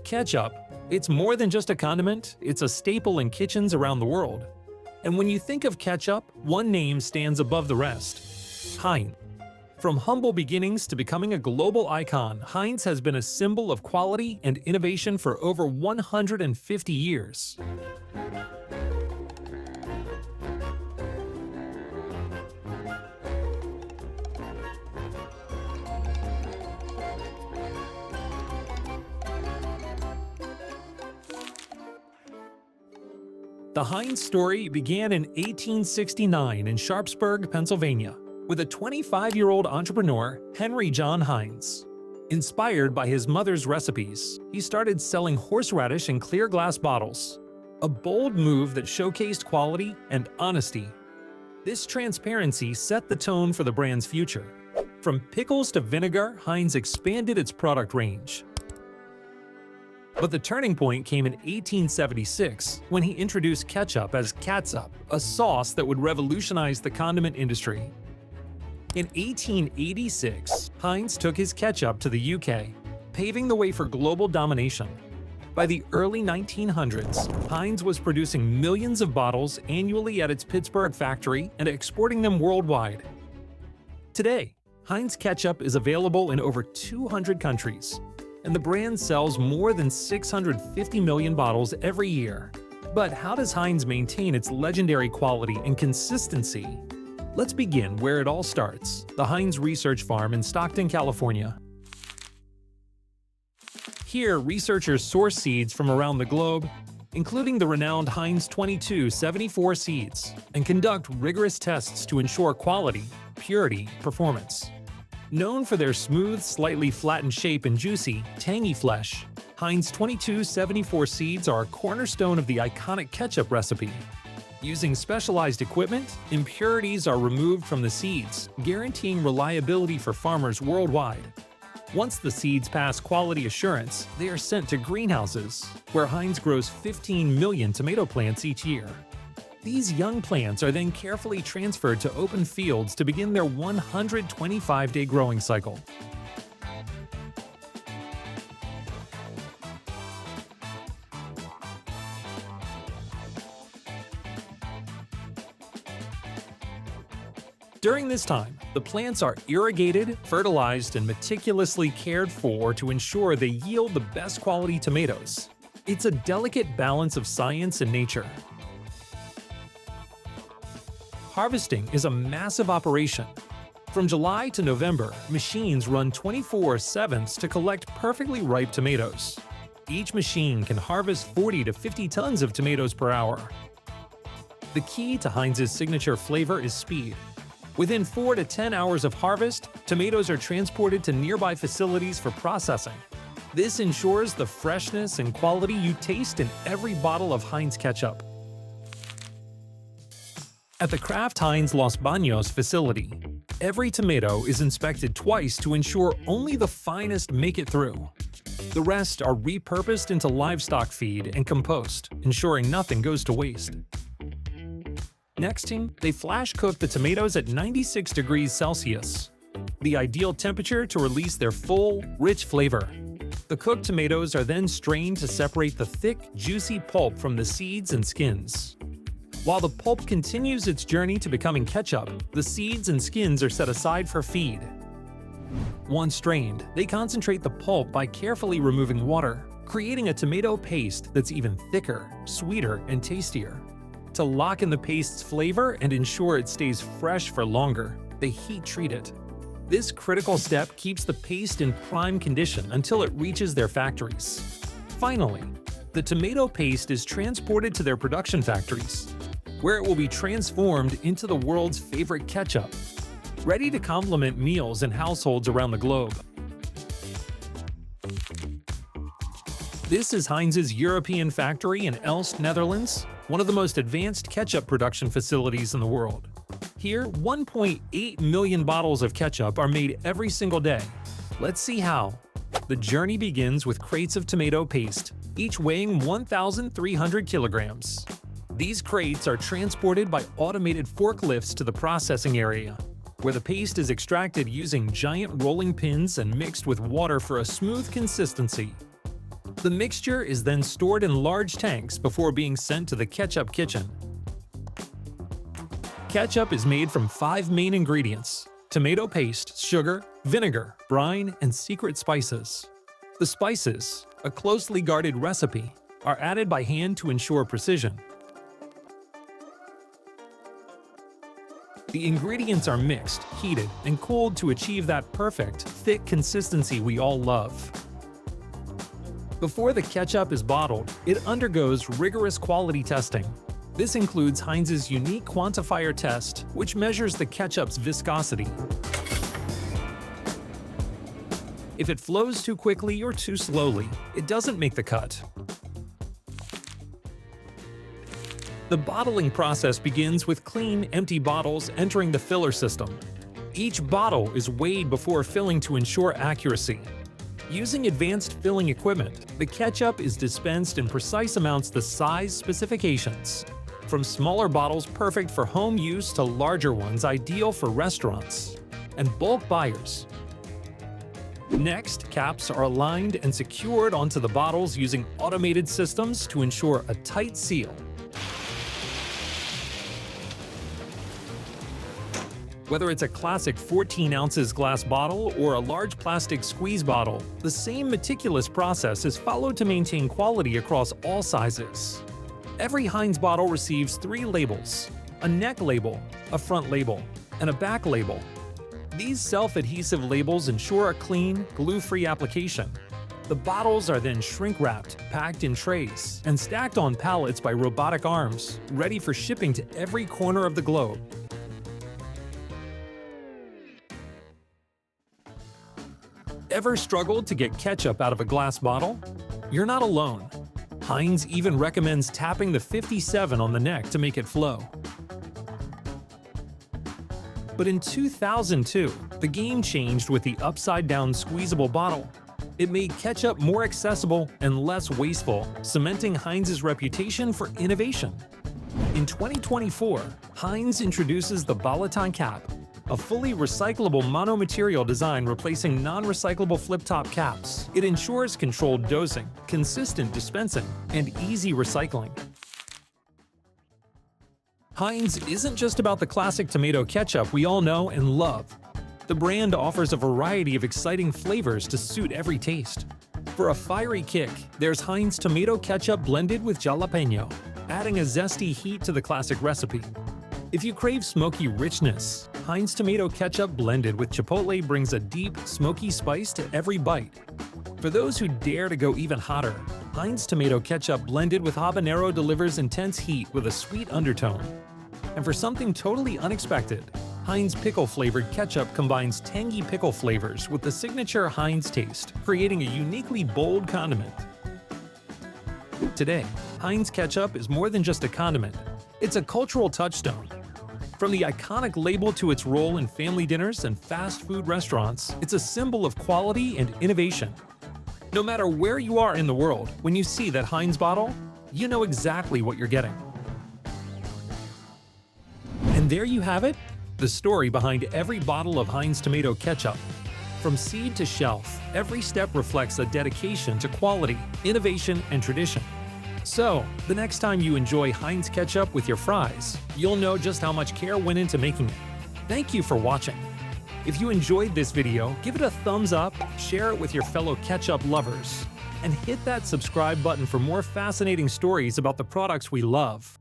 Ketchup. It's more than just a condiment, it's a staple in kitchens around the world. And when you think of ketchup, one name stands above the rest: Heinz. From humble beginnings to becoming a global icon, Heinz has been a symbol of quality and innovation for over 150 years. The Heinz story began in 1869 in Sharpsburg, Pennsylvania, with a 25-year-old entrepreneur, Henry John Heinz. Inspired by his mother's recipes, he started selling horseradish in clear glass bottles, a bold move that showcased quality and honesty. This transparency set the tone for the brand's future. From pickles to vinegar, Heinz expanded its product range. But the turning point came in 1876 when he introduced ketchup as catsup, a sauce that would revolutionize the condiment industry. In 1886, Heinz took his ketchup to the UK, paving the way for global domination. By the early 1900s, Heinz was producing millions of bottles annually at its Pittsburgh factory and exporting them worldwide. Today, Heinz ketchup is available in over 200 countries, and the brand sells more than 650 million bottles every year. But how does Heinz maintain its legendary quality and consistency? Let's begin where it all starts: the Heinz Research Farm in Stockton, California. Here, researchers source seeds from around the globe, including the renowned Heinz 2274 seeds, and conduct rigorous tests to ensure quality, purity, performance. Known for their smooth, slightly flattened shape and juicy, tangy flesh, Heinz 2274 seeds are a cornerstone of the iconic ketchup recipe. Using specialized equipment, impurities are removed from the seeds, guaranteeing reliability for farmers worldwide. Once the seeds pass quality assurance, they are sent to greenhouses, where Heinz grows 15 million tomato plants each year. These young plants are then carefully transferred to open fields to begin their 125-day growing cycle. During this time, the plants are irrigated, fertilized, and meticulously cared for to ensure they yield the best quality tomatoes. It's a delicate balance of science and nature. Harvesting is a massive operation. From July to November, machines run 24/7 to collect perfectly ripe tomatoes. Each machine can harvest 40 to 50 tons of tomatoes per hour. The key to Heinz's signature flavor is speed. Within 4 to 10 hours of harvest, tomatoes are transported to nearby facilities for processing. This ensures the freshness and quality you taste in every bottle of Heinz ketchup. At the Kraft Heinz Los Baños facility, every tomato is inspected twice to ensure only the finest make it through. The rest are repurposed into livestock feed and compost, ensuring nothing goes to waste. Next, they flash cook the tomatoes at 96 degrees Celsius, the ideal temperature to release their full, rich flavor. The cooked tomatoes are then strained to separate the thick, juicy pulp from the seeds and skins. While the pulp continues its journey to becoming ketchup, the seeds and skins are set aside for feed. Once strained, they concentrate the pulp by carefully removing water, creating a tomato paste that's even thicker, sweeter, and tastier. To lock in the paste's flavor and ensure it stays fresh for longer, they heat treat it. This critical step keeps the paste in prime condition until it reaches their factories. Finally, the tomato paste is transported to their production factories, where it will be transformed into the world's favorite ketchup, ready to complement meals in households around the globe. This is Heinz's European factory in Elst, Netherlands, one of the most advanced ketchup production facilities in the world. Here, 1.8 million bottles of ketchup are made every single day. Let's see how. The journey begins with crates of tomato paste, each weighing 1,300 kilograms. These crates are transported by automated forklifts to the processing area, where the paste is extracted using giant rolling pins and mixed with water for a smooth consistency. The mixture is then stored in large tanks before being sent to the ketchup kitchen. Ketchup is made from 5 main ingredients: tomato paste, sugar, vinegar, brine, and secret spices. The spices, a closely guarded recipe, are added by hand to ensure precision. The ingredients are mixed, heated, and cooled to achieve that perfect, thick consistency we all love. Before the ketchup is bottled, it undergoes rigorous quality testing. This includes Heinz's unique quantifier test, which measures the ketchup's viscosity. If it flows too quickly or too slowly, it doesn't make the cut. The bottling process begins with clean, empty bottles entering the filler system. Each bottle is weighed before filling to ensure accuracy. Using advanced filling equipment, the ketchup is dispensed in precise amounts the size specifications. From smaller bottles perfect for home use to larger ones ideal for restaurants and bulk buyers. Next, caps are aligned and secured onto the bottles using automated systems to ensure a tight seal. Whether it's a classic 14 ounces glass bottle or a large plastic squeeze bottle, the same meticulous process is followed to maintain quality across all sizes. Every Heinz bottle receives 3 labels: a neck label, a front label, and a back label. These self-adhesive labels ensure a clean, glue-free application. The bottles are then shrink-wrapped, packed in trays, and stacked on pallets by robotic arms, ready for shipping to every corner of the globe. Ever struggled to get ketchup out of a glass bottle? You're not alone. Heinz even recommends tapping the 57 on the neck to make it flow. But in 2002, the game changed with the upside-down squeezable bottle. It made ketchup more accessible and less wasteful, cementing Heinz's reputation for innovation. In 2024, Heinz introduces the Balaton cap, a fully recyclable monomaterial design replacing non-recyclable flip-top caps. It ensures controlled dosing, consistent dispensing, and easy recycling. Heinz isn't just about the classic tomato ketchup we all know and love. The brand offers a variety of exciting flavors to suit every taste. For a fiery kick, there's Heinz Tomato Ketchup blended with jalapeno, adding a zesty heat to the classic recipe. If you crave smoky richness, Heinz Tomato Ketchup blended with chipotle brings a deep, smoky spice to every bite. For those who dare to go even hotter, Heinz Tomato Ketchup blended with habanero delivers intense heat with a sweet undertone. And for something totally unexpected, Heinz pickle-flavored ketchup combines tangy pickle flavors with the signature Heinz taste, creating a uniquely bold condiment. Today, Heinz ketchup is more than just a condiment. It's a cultural touchstone. From the iconic label to its role in family dinners and fast food restaurants, it's a symbol of quality and innovation. No matter where you are in the world, when you see that Heinz bottle, you know exactly what you're getting. And there you have it, the story behind every bottle of Heinz Tomato Ketchup. From seed to shelf, every step reflects a dedication to quality, innovation, and tradition. So, the next time you enjoy Heinz ketchup with your fries, you'll know just how much care went into making it. Thank you for watching. If you enjoyed this video, give it a thumbs up, share it with your fellow ketchup lovers, and hit that subscribe button for more fascinating stories about the products we love.